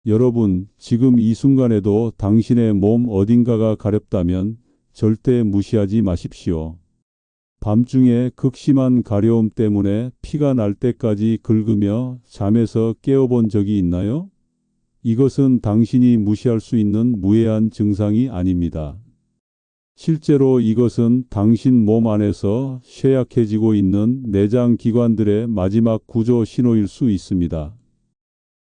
여러분, 지금 이 순간에도 당신의 몸 어딘가가 가렵다면 절대 무시하지 마십시오. 밤중에 극심한 가려움 때문에 피가 날 때까지 긁으며 잠에서 깨어본 적이 있나요? 이것은 당신이 무시할 수 있는 무해한 증상이 아닙니다. 실제로 이것은 당신 몸 안에서 쇠약해지고 있는 내장 기관들의 마지막 구조 신호일 수 있습니다.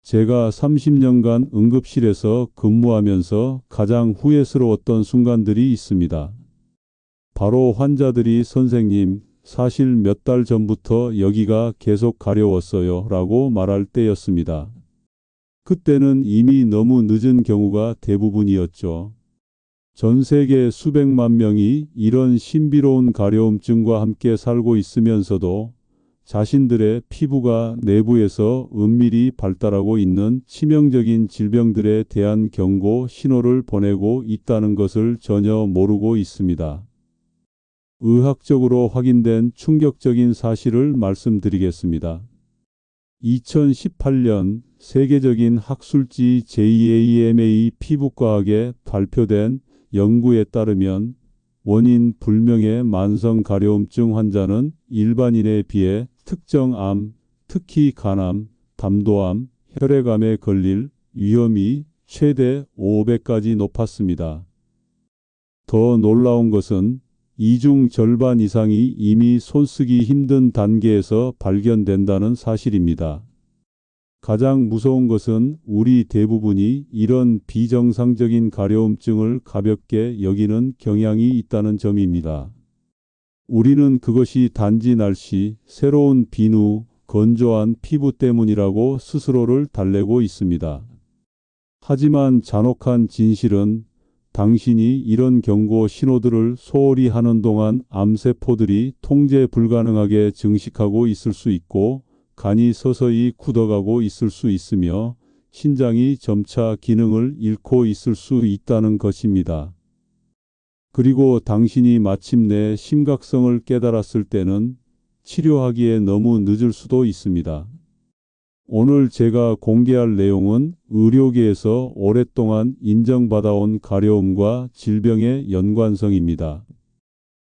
제가 30년간 응급실에서 근무하면서 가장 후회스러웠던 순간들이 있습니다. 바로 환자들이 선생님, 사실 몇 달 전부터 여기가 계속 가려웠어요 라고 말할 때였습니다. 그때는 이미 너무 늦은 경우가 대부분이었죠. 전 세계 수백만 명이 이런 신비로운 가려움증과 함께 살고 있으면서도 자신들의 피부가 내부에서 은밀히 발달하고 있는 치명적인 질병들에 대한 경고 신호를 보내고 있다는 것을 전혀 모르고 있습니다. 의학적으로 확인된 충격적인 사실을 말씀드리겠습니다. 2018년 세계적인 학술지 JAMA 피부과학에 발표된 연구에 따르면 원인 불명의 만성 가려움증 환자는 일반인에 비해 특정 암, 특히 간암, 담도암, 혈액암에 걸릴 위험이 최대 5배까지 높았습니다. 더 놀라운 것은 이 중 절반 이상이 이미 손쓰기 힘든 단계에서 발견된다는 사실입니다. 가장 무서운 것은 우리 대부분이 이런 비정상적인 가려움증을 가볍게 여기는 경향이 있다는 점입니다. 우리는 그것이 단지 날씨, 새로운 비누, 건조한 피부 때문이라고 스스로를 달래고 있습니다. 하지만 잔혹한 진실은 당신이 이런 경고 신호들을 소홀히 하는 동안 암세포들이 통제 불가능하게 증식하고 있을 수 있고 간이 서서히 굳어가고 있을 수 있으며 신장이 점차 기능을 잃고 있을 수 있다는 것입니다. 그리고 당신이 마침내 심각성을 깨달았을 때는 치료하기에 너무 늦을 수도 있습니다. 오늘 제가 공개할 내용은 의료계에서 오랫동안 인정받아온 가려움과 질병의 연관성입니다.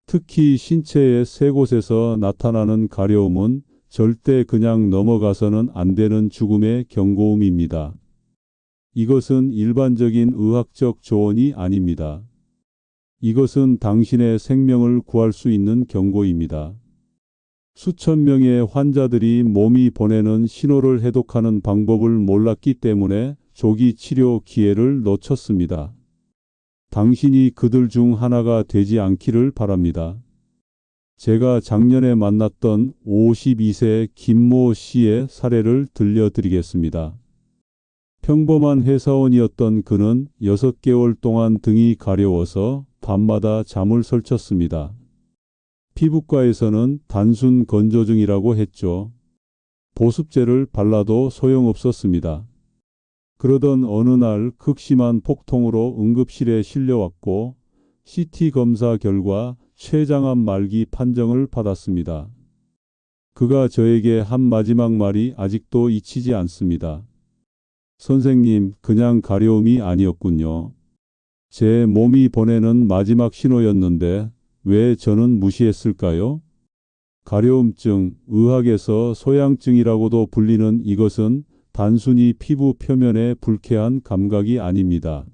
특히 신체의 세 곳에서 나타나는 가려움은 절대 그냥 넘어가서는 안 되는 죽음의 경고음입니다. 이것은 일반적인 의학적 조언이 아닙니다. 이것은 당신의 생명을 구할 수 있는 경고입니다. 수천 명의 환자들이 몸이 보내는 신호를 해독하는 방법을 몰랐기 때문에 조기 치료 기회를 놓쳤습니다. 당신이 그들 중 하나가 되지 않기를 바랍니다. 제가 작년에 만났던 52세 김모 씨의 사례를 들려드리겠습니다. 평범한 회사원이었던 그는 6개월 동안 등이 가려워서 밤마다 잠을 설쳤습니다. 피부과에서는 단순 건조증이라고 했죠. 보습제를 발라도 소용없었습니다. 그러던 어느 날 극심한 폭통으로 응급실에 실려왔고 CT 검사 결과 췌장암 말기 판정을 받았습니다. 그가 저에게 한 마지막 말이 아직도 잊히지 않습니다. 선생님, 그냥 가려움이 아니었군요. 제 몸이 보내는 마지막 신호였는데 왜 저는 무시했을까요? 가려움증, 의학에서 소양증이라고도 불리는 이것은 단순히 피부 표면의 불쾌한 감각이 아닙니다.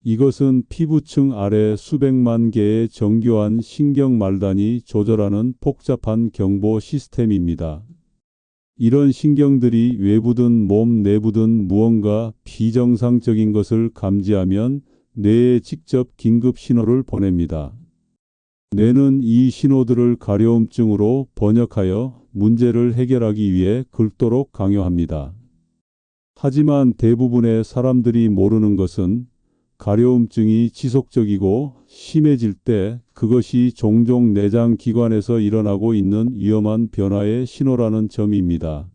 이것은 피부층 아래 수백만 개의 정교한 신경 말단이 조절하는 복잡한 경보 시스템입니다. 이런 신경들이 외부든 몸 내부든 무언가 비정상적인 것을 감지하면 뇌에 직접 긴급 신호를 보냅니다. 뇌는 이 신호들을 가려움증으로 번역하여 문제를 해결하기 위해 긁도록 강요합니다. 하지만 대부분의 사람들이 모르는 것은 가려움증이 지속적이고 심해질 때 그것이 종종 내장 기관에서 일어나고 있는 위험한 변화의 신호라는 점입니다.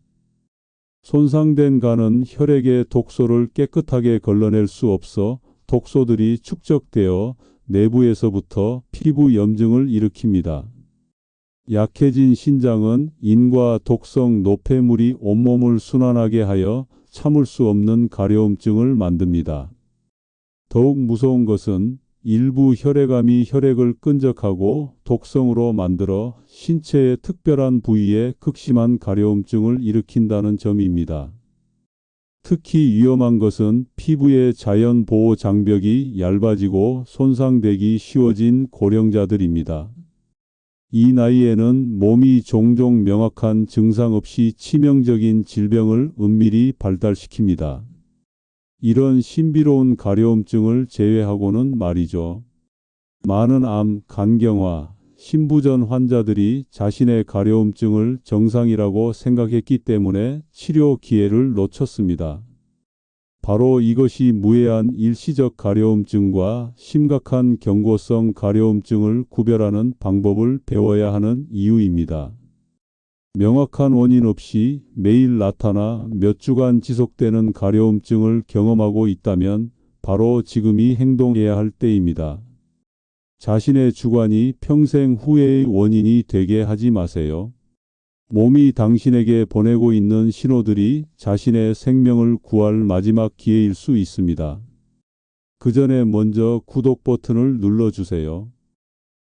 손상된 간은 혈액의 독소를 깨끗하게 걸러낼 수 없어 독소들이 축적되어 내부에서부터 피부 염증을 일으킵니다. 약해진 신장은 인과 독성 노폐물이 온몸을 순환하게 하여 참을 수 없는 가려움증을 만듭니다. 더욱 무서운 것은 일부 혈액암이 혈액을 끈적하고 독성으로 만들어 신체의 특별한 부위에 극심한 가려움증을 일으킨다는 점입니다. 특히 위험한 것은 피부의 자연 보호 장벽이 얇아지고 손상되기 쉬워진 고령자들입니다. 이 나이에는 몸이 종종 명확한 증상 없이 치명적인 질병을 은밀히 발달시킵니다. 이런 신비로운 가려움증을 제외하고는 말이죠. 많은 암, 간경화, 신부전 환자들이 자신의 가려움증을 정상이라고 생각했기 때문에 치료 기회를 놓쳤습니다. 바로 이것이 무해한 일시적 가려움증과 심각한 경고성 가려움증을 구별하는 방법을 배워야 하는 이유입니다. 명확한 원인 없이 매일 나타나 몇 주간 지속되는 가려움증을 경험하고 있다면 바로 지금이 행동해야 할 때입니다. 자신의 주관이 평생 후회의 원인이 되게 하지 마세요. 몸이 당신에게 보내고 있는 신호들이 자신의 생명을 구할 마지막 기회일 수 있습니다. 그 전에 먼저 구독 버튼을 눌러주세요.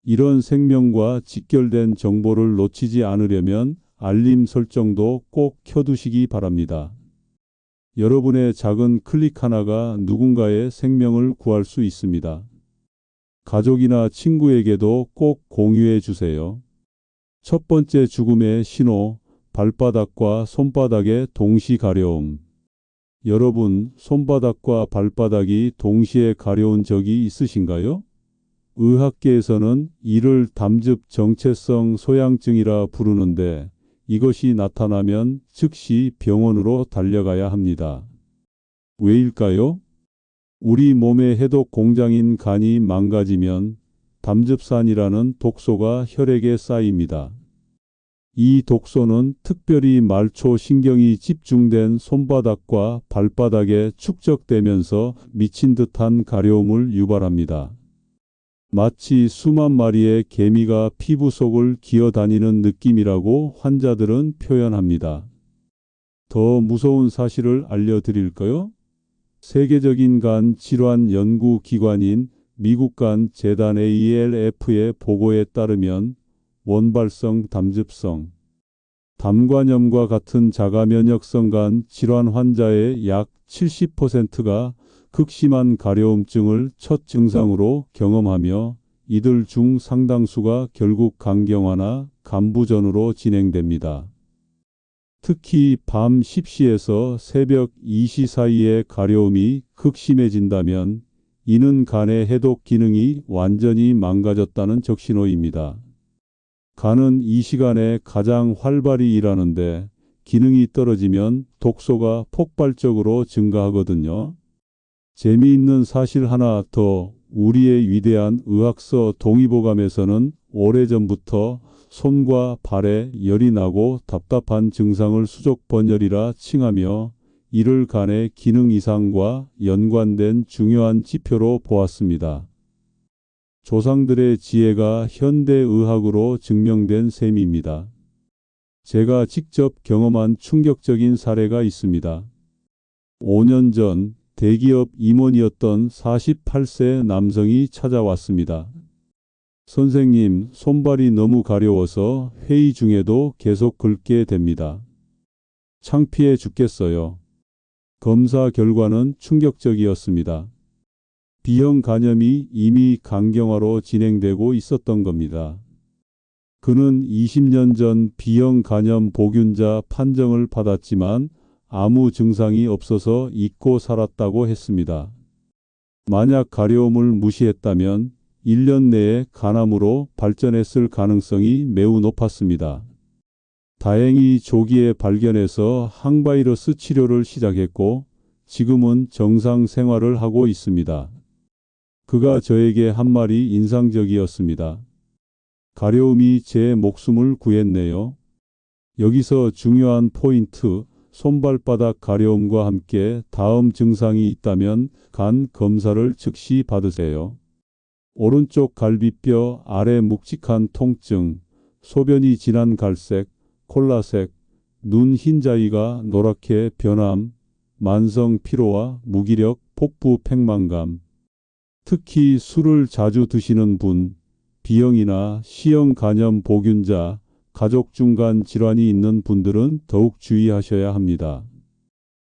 이런 생명과 직결된 정보를 놓치지 않으려면 알림 설정도 꼭 켜두시기 바랍니다. 여러분의 작은 클릭 하나가 누군가의 생명을 구할 수 있습니다. 가족이나 친구에게도 꼭 공유해 주세요. 첫 번째 죽음의 신호, 발바닥과 손바닥의 동시 가려움. 여러분, 손바닥과 발바닥이 동시에 가려운 적이 있으신가요? 의학계에서는 이를 담즙 정체성 소양증이라 부르는데 이것이 나타나면 즉시 병원으로 달려가야 합니다. 왜일까요? 우리 몸의 해독 공장인 간이 망가지면 담즙산이라는 독소가 혈액에 쌓입니다. 이 독소는 특별히 말초 신경이 집중된 손바닥과 발바닥에 축적되면서 미친 듯한 가려움을 유발합니다. 마치 수만 마리의 개미가 피부 속을 기어다니는 느낌이라고 환자들은 표현합니다. 더 무서운 사실을 알려드릴까요? 세계적인 간 질환 연구 기관인 미국 간 재단 ALF의 보고에 따르면 원발성 담즙성, 담관염과 같은 자가면역성 간 질환 환자의 약 70%가 극심한 가려움증을 첫 증상으로 경험하며 이들 중 상당수가 결국 간경화나 간부전으로 진행됩니다. 특히 밤 10시에서 새벽 2시 사이에 가려움이 극심해진다면 이는 간의 해독 기능이 완전히 망가졌다는 적신호입니다. 간은 이 시간에 가장 활발히 일하는데 기능이 떨어지면 독소가 폭발적으로 증가하거든요. 재미있는 사실 하나 더, 우리의 위대한 의학서 동의보감에서는 오래전부터 손과 발에 열이 나고 답답한 증상을 수족 번열이라 칭하며 이를 간의 기능 이상과 연관된 중요한 지표로 보았습니다. 조상들의 지혜가 현대의학으로 증명된 셈입니다. 제가 직접 경험한 충격적인 사례가 있습니다. 5년 전 대기업 임원이었던 48세 남성이 찾아왔습니다. 선생님, 손발이 너무 가려워서 회의 중에도 계속 긁게 됩니다. 창피해 죽겠어요. 검사 결과는 충격적이었습니다. B형 간염이 이미 간경화로 진행되고 있었던 겁니다. 그는 20년 전 B형 간염 보균자 판정을 받았지만 아무 증상이 없어서 잊고 살았다고 했습니다. 만약 가려움을 무시했다면 1년 내에 간암으로 발전했을 가능성이 매우 높았습니다. 다행히 조기에 발견해서 항바이러스 치료를 시작했고 지금은 정상 생활을 하고 있습니다. 그가 저에게 한 말이 인상적이었습니다. 가려움이 제 목숨을 구했네요. 여기서 중요한 포인트, 손발바닥 가려움과 함께 다음 증상이 있다면 간 검사를 즉시 받으세요. 오른쪽 갈비뼈 아래 묵직한 통증, 소변이 진한 갈색, 콜라색, 눈 흰자위가 노랗게 변함, 만성 피로와 무기력, 복부 팽만감. 특히 술을 자주 드시는 분, B형이나 C형 간염 보균자, 가족 중간 질환이 있는 분들은 더욱 주의하셔야 합니다.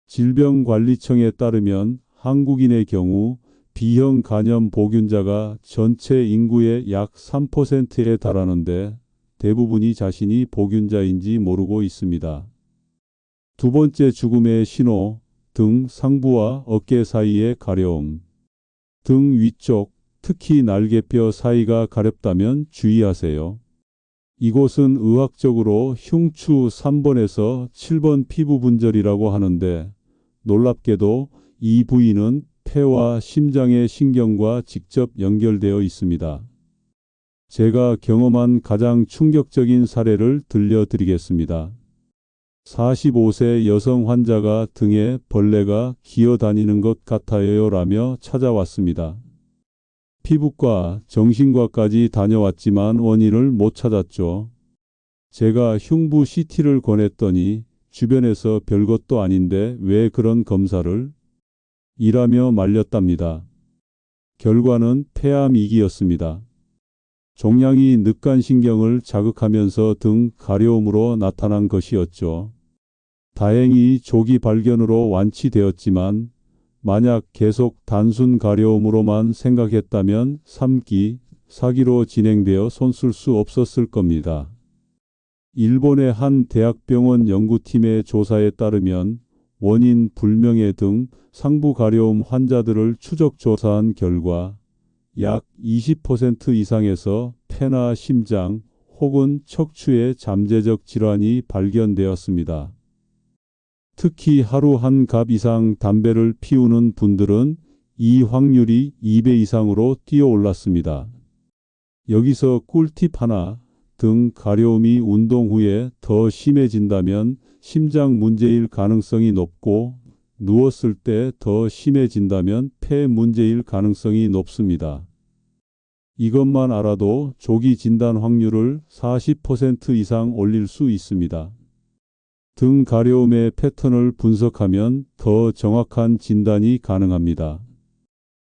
질병관리청에 따르면 한국인의 경우 B형 간염 보균자가 전체 인구의 약 3%에 달하는데 대부분이 자신이 보균자인지 모르고 있습니다. 두 번째 죽음의 신호, 등 상부와 어깨 사이의 가려움. 등 위쪽, 특히 날개뼈 사이가 가렵다면 주의하세요. 이곳은 의학적으로 흉추 3번에서 7번 피부 분절이라고 하는데 놀랍게도 이 부위는 폐와 심장의 신경과 직접 연결되어 있습니다. 제가 경험한 가장 충격적인 사례를 들려드리겠습니다. 45세 여성 환자가 등에 벌레가 기어다니는 것 같아요 라며 찾아왔습니다. 피부과, 정신과까지 다녀왔지만 원인을 못 찾았죠. 제가 흉부 CT를 권했더니 주변에서 별것도 아닌데 왜 그런 검사를? 이라며 말렸답니다. 결과는 폐암2기였습니다. 종양이 늑간신경을 자극하면서 등 가려움으로 나타난 것이었죠. 다행히 조기 발견으로 완치되었지만 만약 계속 단순 가려움으로만 생각했다면 3기, 4기로 진행되어 손쓸 수 없었을 겁니다. 일본의 한 대학병원 연구팀의 조사에 따르면 원인 불명의 등 상부 가려움 환자들을 추적 조사한 결과 약 20% 이상에서 폐나 심장 혹은 척추의 잠재적 질환이 발견되었습니다. 특히 하루 한 갑 이상 담배를 피우는 분들은 이 확률이 2배 이상으로 뛰어올랐습니다. 여기서 꿀팁 하나, 등 가려움이 운동 후에 더 심해진다면 심장 문제일 가능성이 높고 누웠을 때 더 심해진다면 폐 문제일 가능성이 높습니다. 이것만 알아도 조기 진단 확률을 40% 이상 올릴 수 있습니다. 등 가려움의 패턴을 분석하면 더 정확한 진단이 가능합니다.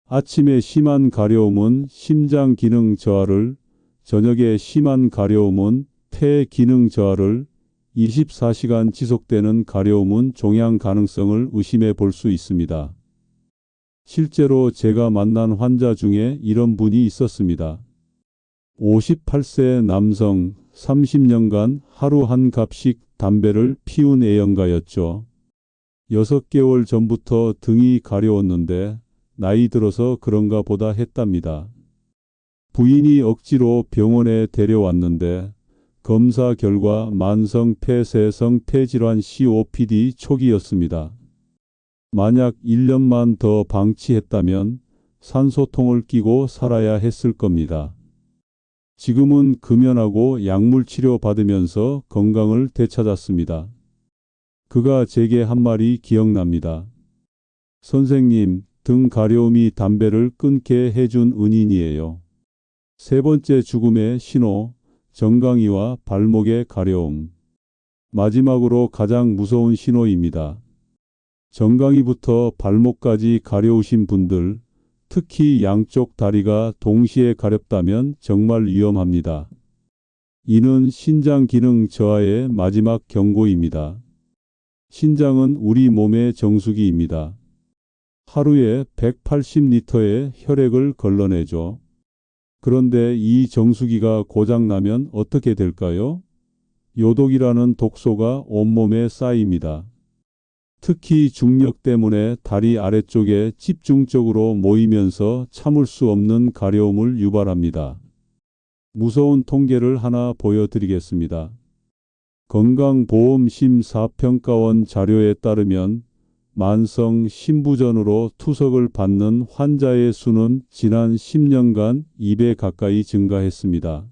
아침에 심한 가려움은 심장 기능 저하를, 저녁에 심한 가려움은 폐 기능 저하를, 24시간 지속되는 가려움은 종양 가능성을 의심해 볼 수 있습니다. 실제로 제가 만난 환자 중에 이런 분이 있었습니다. 58세 남성, 30년간 하루 한 갑씩 담배를 피운 애연가였죠. 6개월 전부터 등이 가려웠는데 나이 들어서 그런가 보다 했답니다. 부인이 억지로 병원에 데려왔는데 검사 결과 만성 폐쇄성 폐질환 COPD 초기였습니다. 만약 1년만 더 방치했다면 산소통을 끼고 살아야 했을 겁니다. 지금은 금연하고 약물 치료 받으면서 건강을 되찾았습니다. 그가 제게 한 말이 기억납니다. 선생님, 등 가려움이 담배를 끊게 해준 은인이에요. 세 번째 죽음의 신호, 정강이와 발목의 가려움. 마지막으로 가장 무서운 신호입니다. 정강이부터 발목까지 가려우신 분들, 특히 양쪽 다리가 동시에 가렵다면 정말 위험합니다. 이는 신장 기능 저하의 마지막 경고입니다. 신장은 우리 몸의 정수기입니다. 하루에 180리터의 혈액을 걸러내죠. 그런데 이 정수기가 고장나면 어떻게 될까요? 요독이라는 독소가 온몸에 쌓입니다. 특히 중력 때문에 다리 아래쪽에 집중적으로 모이면서 참을 수 없는 가려움을 유발합니다. 무서운 통계를 하나 보여드리겠습니다. 건강보험심사평가원 자료에 따르면 만성 신부전으로 투석을 받는 환자의 수는 지난 10년간 2배 가까이 증가했습니다.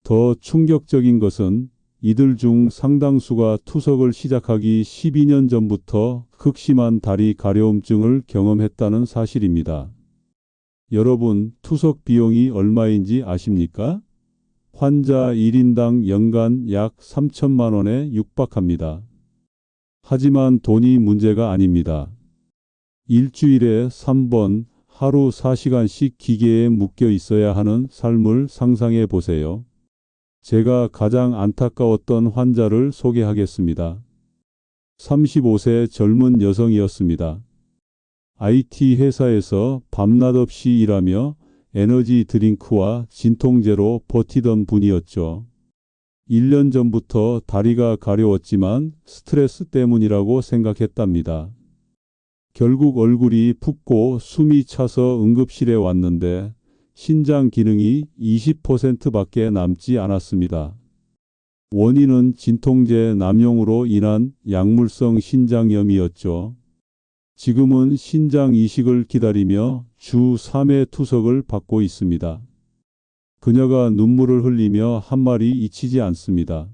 더 충격적인 것은 이들 중 상당수가 투석을 시작하기 12년 전부터 극심한 다리 가려움증을 경험했다는 사실입니다. 여러분, 투석 비용이 얼마인지 아십니까? 환자 1인당 연간 약 3천만 원에 육박합니다. 하지만 돈이 문제가 아닙니다. 일주일에 3번 하루 4시간씩 기계에 묶여 있어야 하는 삶을 상상해 보세요. 제가 가장 안타까웠던 환자를 소개하겠습니다. 35세 젊은 여성이었습니다. IT 회사에서 밤낮 없이 일하며 에너지 드링크와 진통제로 버티던 분이었죠. 1년 전부터 다리가 가려웠지만 스트레스 때문이라고 생각했답니다. 결국 얼굴이 붓고 숨이 차서 응급실에 왔는데 신장 기능이 20%밖에 남지 않았습니다. 원인은 진통제 남용으로 인한 약물성 신장염이었죠. 지금은 신장 이식을 기다리며 주 3회 투석을 받고 있습니다. 그녀가 눈물을 흘리며 한 말이 잊히지 않습니다.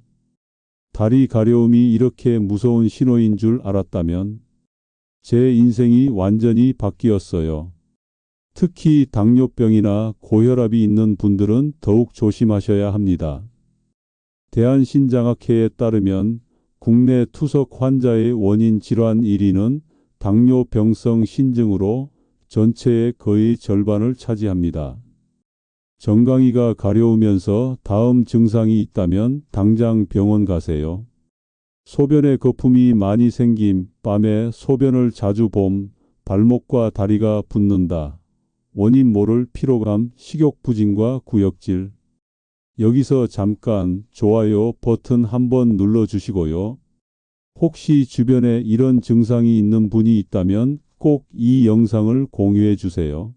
다리 가려움이 이렇게 무서운 신호인 줄 알았다면 제 인생이 완전히 바뀌었어요. 특히 당뇨병이나 고혈압이 있는 분들은 더욱 조심하셔야 합니다. 대한신장학회에 따르면 국내 투석 환자의 원인 질환 1위는 당뇨병성 신증으로 전체의 거의 절반을 차지합니다. 정강이가 가려우면서 다음 증상이 있다면 당장 병원 가세요. 소변에 거품이 많이 생김, 밤에 소변을 자주 봄, 발목과 다리가 붓는다. 원인 모를 피로감, 식욕부진과 구역질. 여기서 잠깐 좋아요 버튼 한번 눌러주시고요. 혹시 주변에 이런 증상이 있는 분이 있다면 꼭 이 영상을 공유해 주세요.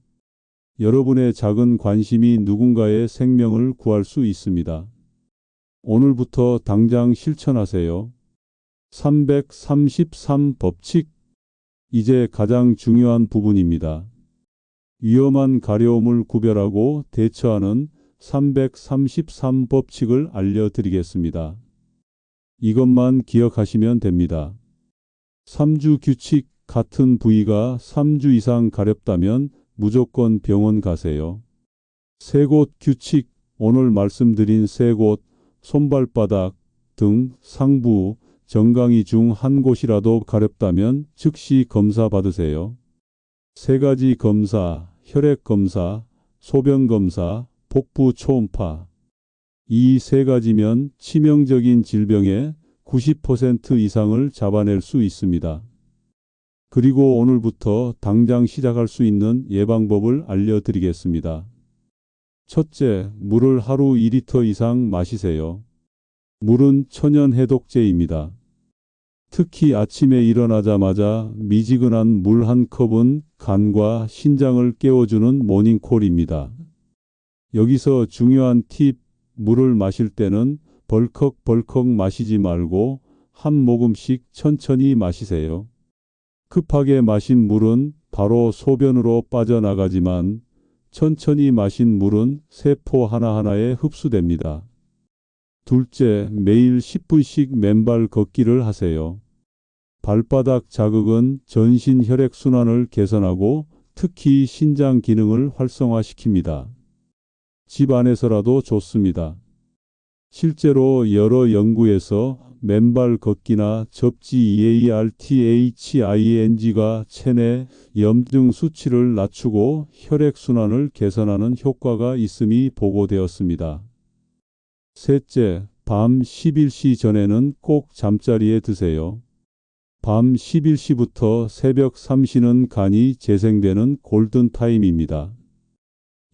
여러분의 작은 관심이 누군가의 생명을 구할 수 있습니다. 오늘부터 당장 실천하세요. 333 법칙. 이제 가장 중요한 부분입니다. 위험한 가려움을 구별하고 대처하는 333 법칙을 알려드리겠습니다. 이것만 기억하시면 됩니다. 3주 규칙. 같은 부위가 3주 이상 가렵다면 무조건 병원 가세요. 3곳 규칙. 오늘 말씀드린 3곳, 손발바닥, 등, 상부, 정강이 중 한 곳이라도 가렵다면 즉시 검사 받으세요. 3가지 검사, 혈액 검사, 소변 검사, 복부 초음파. 이 3가지면 치명적인 질병의 90% 이상을 잡아낼 수 있습니다. 그리고 오늘부터 당장 시작할 수 있는 예방법을 알려드리겠습니다. 첫째, 물을 하루 2리터 이상 마시세요. 물은 천연 해독제입니다. 특히 아침에 일어나자마자 미지근한 물 한 컵은 간과 신장을 깨워주는 모닝콜입니다. 여기서 중요한 팁, 물을 마실 때는 벌컥벌컥 마시지 말고 한 모금씩 천천히 마시세요. 급하게 마신 물은 바로 소변으로 빠져나가지만 천천히 마신 물은 세포 하나하나에 흡수됩니다. 둘째, 매일 10분씩 맨발 걷기를 하세요. 발바닥 자극은 전신 혈액순환을 개선하고 특히 신장 기능을 활성화시킵니다. 집 안에서라도 좋습니다. 실제로 여러 연구에서 맨발 걷기나 접지 EARTHING가 체내 염증 수치를 낮추고 혈액순환을 개선하는 효과가 있음이 보고되었습니다. 셋째, 밤 11시 전에는 꼭 잠자리에 드세요. 밤 11시부터 새벽 3시는 간이 재생되는 골든타임입니다.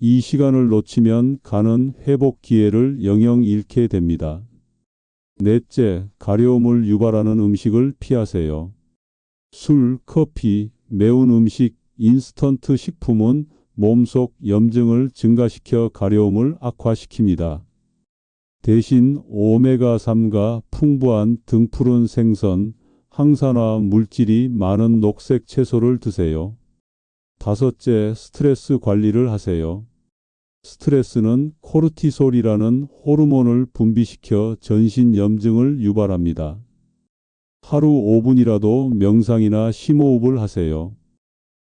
이 시간을 놓치면 간은 회복 기회를 영영 잃게 됩니다. 넷째, 가려움을 유발하는 음식을 피하세요. 술, 커피, 매운 음식, 인스턴트 식품은 몸속 염증을 증가시켜 가려움을 악화시킵니다. 대신 오메가3가 풍부한 등푸른 생선, 항산화 물질이 많은 녹색 채소를 드세요. 다섯째, 스트레스 관리를 하세요. 스트레스는 코르티솔이라는 호르몬을 분비시켜 전신 염증을 유발합니다. 하루 5분이라도 명상이나 심호흡을 하세요.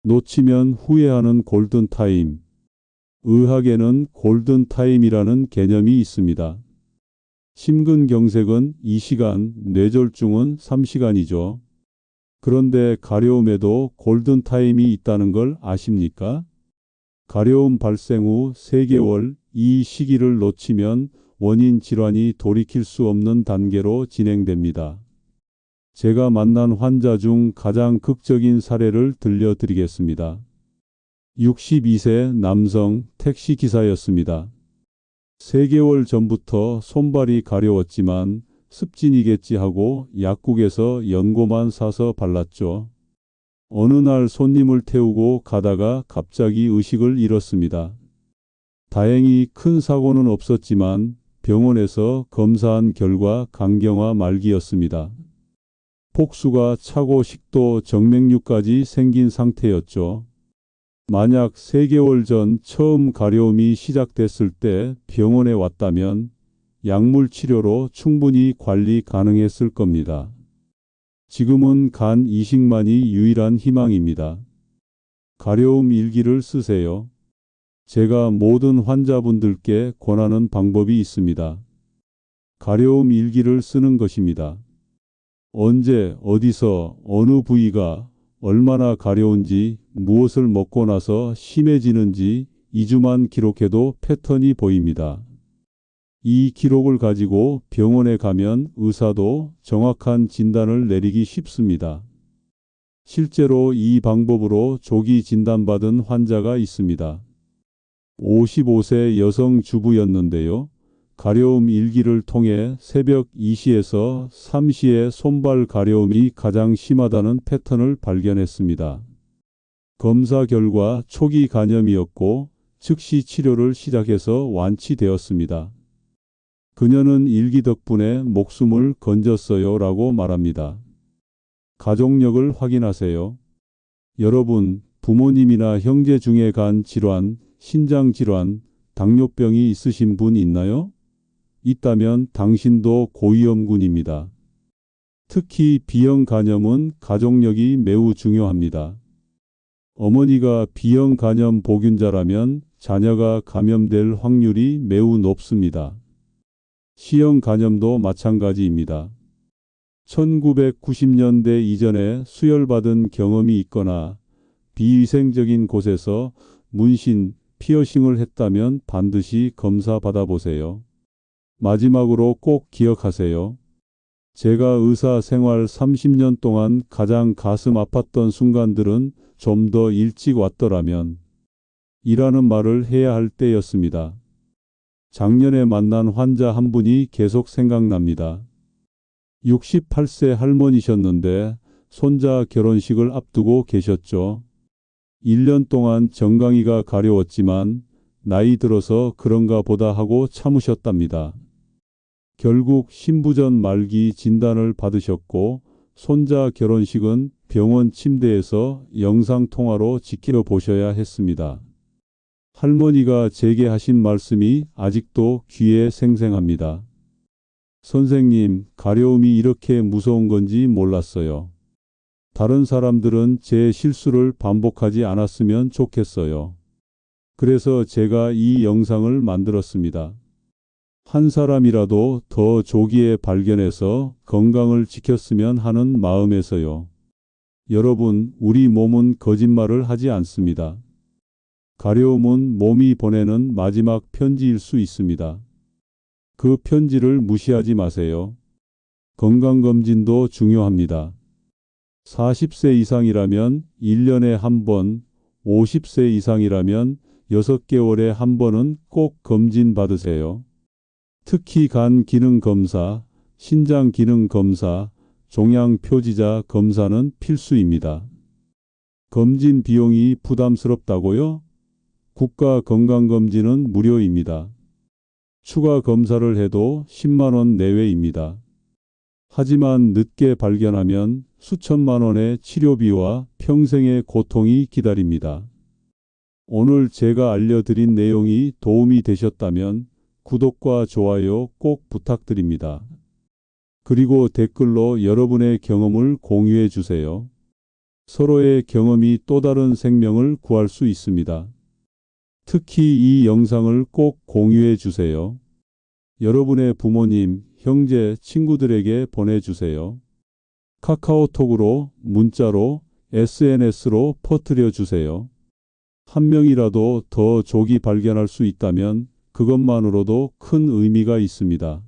놓치면 후회하는 골든타임. 의학에는 골든타임이라는 개념이 있습니다. 심근경색은 2시간, 뇌졸중은 3시간이죠. 그런데 가려움에도 골든타임이 있다는 걸 아십니까? 가려움 발생 후 3개월, 이 시기를 놓치면 원인 질환이 돌이킬 수 없는 단계로 진행됩니다. 제가 만난 환자 중 가장 극적인 사례를 들려드리겠습니다. 62세 남성 택시기사였습니다. 3개월 전부터 손발이 가려웠지만 습진이겠지 하고 약국에서 연고만 사서 발랐죠. 어느 날 손님을 태우고 가다가 갑자기 의식을 잃었습니다. 다행히 큰 사고는 없었지만 병원에서 검사한 결과 간경화 말기였습니다. 폭수가 차고 식도 정맥류까지 생긴 상태였죠. 만약 3개월 전 처음 가려움이 시작됐을 때 병원에 왔다면 약물 치료로 충분히 관리 가능했을 겁니다. 지금은 간 이식만이 유일한 희망입니다. 가려움 일기를 쓰세요. 제가 모든 환자분들께 권하는 방법이 있습니다. 가려움 일기를 쓰는 것입니다. 언제, 어디서, 어느 부위가 얼마나 가려운지, 무엇을 먹고 나서 심해지는지 2주만 기록해도 패턴이 보입니다. 이 기록을 가지고 병원에 가면 의사도 정확한 진단을 내리기 쉽습니다. 실제로 이 방법으로 조기 진단받은 환자가 있습니다. 55세 여성 주부였는데요. 가려움 일기를 통해 새벽 2시에서 3시에 손발 가려움이 가장 심하다는 패턴을 발견했습니다. 검사 결과 초기 간염이었고 즉시 치료를 시작해서 완치되었습니다. 그녀는 일기 덕분에 목숨을 건졌어요 라고 말합니다. 가족력을 확인하세요. 여러분, 부모님이나 형제 중에 간 질환, 신장 질환, 당뇨병이 있으신 분 있나요? 있다면 당신도 고위험군입니다. 특히 B형 간염은 가족력이 매우 중요합니다. 어머니가 B형 간염 보균자라면 자녀가 감염될 확률이 매우 높습니다. C형 간염도 마찬가지입니다. 1990년대 이전에 수혈받은 경험이 있거나 비위생적인 곳에서 문신, 피어싱을 했다면 반드시 검사 받아보세요. 마지막으로 꼭 기억하세요. 제가 의사 생활 30년 동안 가장 가슴 아팠던 순간들은 좀 더 일찍 왔더라면 이라는 말을 해야 할 때였습니다. 작년에 만난 환자 한 분이 계속 생각납니다. 68세 할머니셨는데 손자 결혼식을 앞두고 계셨죠. 1년 동안 정강이가 가려웠지만 나이 들어서 그런가 보다 하고 참으셨답니다. 결국 신부전 말기 진단을 받으셨고 손자 결혼식은 병원 침대에서 영상통화로 지켜보셔야 했습니다. 할머니가 제게 하신 말씀이 아직도 귀에 생생합니다. 선생님, 가려움이 이렇게 무서운 건지 몰랐어요. 다른 사람들은 제 실수를 반복하지 않았으면 좋겠어요. 그래서 제가 이 영상을 만들었습니다. 한 사람이라도 더 조기에 발견해서 건강을 지켰으면 하는 마음에서요. 여러분, 우리 몸은 거짓말을 하지 않습니다. 가려움은 몸이 보내는 마지막 편지일 수 있습니다. 그 편지를 무시하지 마세요. 건강검진도 중요합니다. 40세 이상이라면 1년에 한 번, 50세 이상이라면 6개월에 한 번은 꼭 검진 받으세요. 특히 간 기능 검사, 신장 기능 검사, 종양 표지자 검사는 필수입니다. 검진 비용이 부담스럽다고요? 국가건강검진은 무료입니다. 추가 검사를 해도 10만 원 내외입니다. 하지만 늦게 발견하면 수천만 원의 치료비와 평생의 고통이 기다립니다. 오늘 제가 알려드린 내용이 도움이 되셨다면 구독과 좋아요 꼭 부탁드립니다. 그리고 댓글로 여러분의 경험을 공유해 주세요. 서로의 경험이 또 다른 생명을 구할 수 있습니다. 특히 이 영상을 꼭 공유해 주세요. 여러분의 부모님, 형제, 친구들에게 보내주세요. 카카오톡으로, 문자로, SNS로 퍼뜨려 주세요. 한 명이라도 더 조기 발견할 수 있다면 그것만으로도 큰 의미가 있습니다.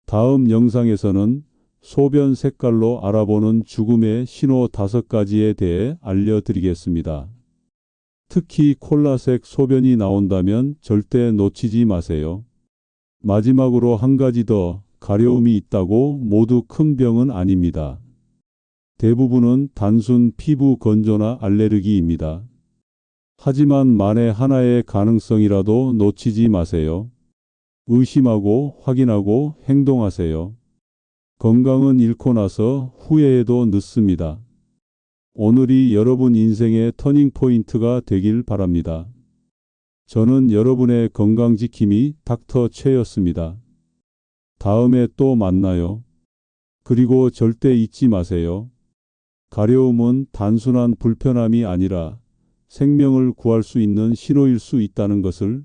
다음 영상에서는 소변 색깔로 알아보는 죽음의 신호 5가지에 대해 알려드리겠습니다. 특히 콜라색 소변이 나온다면 절대 놓치지 마세요. 마지막으로 한 가지 더, 가려움이 있다고 모두 큰 병은 아닙니다. 대부분은 단순 피부 건조나 알레르기입니다. 하지만 만에 하나의 가능성이라도 놓치지 마세요. 의심하고 확인하고 행동하세요. 건강은 잃고 나서 후회해도 늦습니다. 오늘이 여러분 인생의 터닝포인트가 되길 바랍니다. 저는 여러분의 건강지킴이 닥터 최였습니다. 다음에 또 만나요. 그리고 절대 잊지 마세요. 가려움은 단순한 불편함이 아니라 생명을 구할 수 있는 신호일 수 있다는 것을